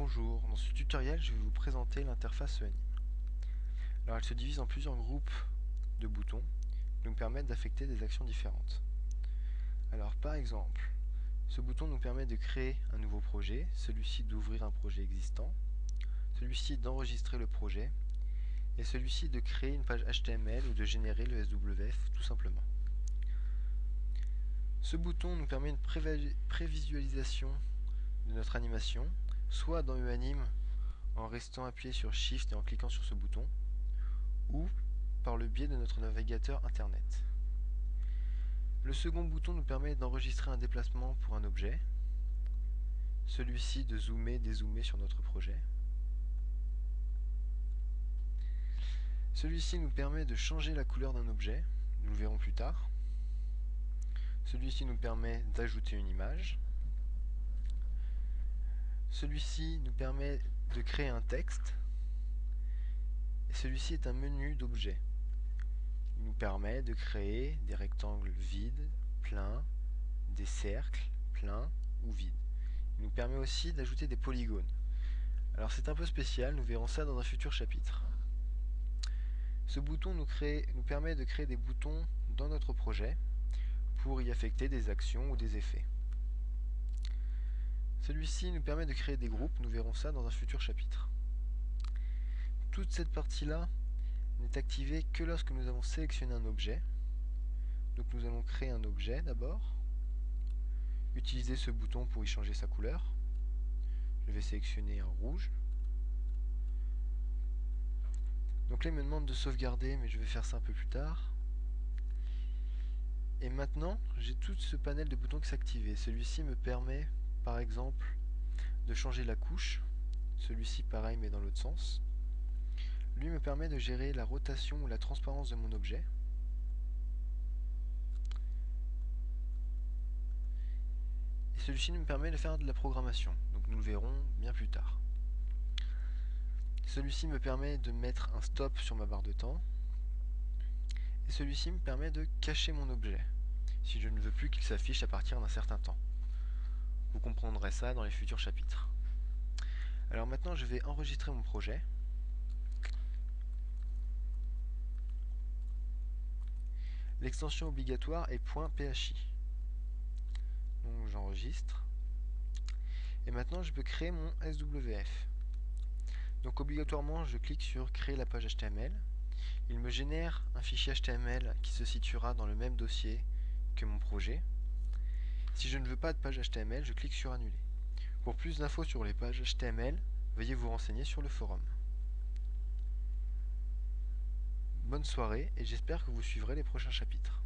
Bonjour, dans ce tutoriel je vais vous présenter l'interface Anime. Alors elle se divise en plusieurs groupes de boutons qui nous permettent d'affecter des actions différentes. Alors par exemple, ce bouton nous permet de créer un nouveau projet, celui-ci d'ouvrir un projet existant, celui-ci d'enregistrer le projet, et celui-ci de créer une page HTML ou de générer le SWF tout simplement. Ce bouton nous permet une prévisualisation de notre animation, soit dans Anime en restant appuyé sur Shift et en cliquant sur ce bouton, ou par le biais de notre navigateur internet. Le second bouton nous permet d'enregistrer un déplacement pour un objet, celui-ci de zoomer, dézoomer sur notre projet. Celui-ci nous permet de changer la couleur d'un objet, nous le verrons plus tard. Celui-ci nous permet d'ajouter une image. Celui-ci nous permet de créer un texte. Et celui-ci est un menu d'objets. Il nous permet de créer des rectangles vides, pleins, des cercles, pleins ou vides. Il nous permet aussi d'ajouter des polygones. Alors c'est un peu spécial, nous verrons ça dans un futur chapitre. Ce bouton nous permet de créer des boutons dans notre projet pour y affecter des actions ou des effets. Celui-ci nous permet de créer des groupes, nous verrons ça dans un futur chapitre. Toute cette partie-là n'est activée que lorsque nous avons sélectionné un objet. Donc nous allons créer un objet d'abord, utiliser ce bouton pour y changer sa couleur. Je vais sélectionner un rouge. Donc là il me demande de sauvegarder, mais je vais faire ça un peu plus tard. Et maintenant j'ai tout ce panel de boutons qui s'est activé. Celui-ci me permet par exemple de changer la couche. Celui-ci pareil mais dans l'autre sens. Lui me permet de gérer la rotation ou la transparence de mon objet. Et celui-ci me permet de faire de la programmation. Donc nous le verrons bien plus tard. Celui-ci me permet de mettre un stop sur ma barre de temps. Et celui-ci me permet de cacher mon objet, si je ne veux plus qu'il s'affiche à partir d'un certain temps. Vous comprendrez ça dans les futurs chapitres. Alors maintenant je vais enregistrer mon projet. L'extension obligatoire est .phi. Donc j'enregistre. Et maintenant je peux créer mon SWF. Donc obligatoirement je clique sur créer la page HTML. Il me génère un fichier HTML qui se situera dans le même dossier que mon projet. Si je ne veux pas de page HTML, je clique sur annuler. Pour plus d'infos sur les pages HTML, veuillez vous renseigner sur le forum. Bonne soirée et j'espère que vous suivrez les prochains chapitres.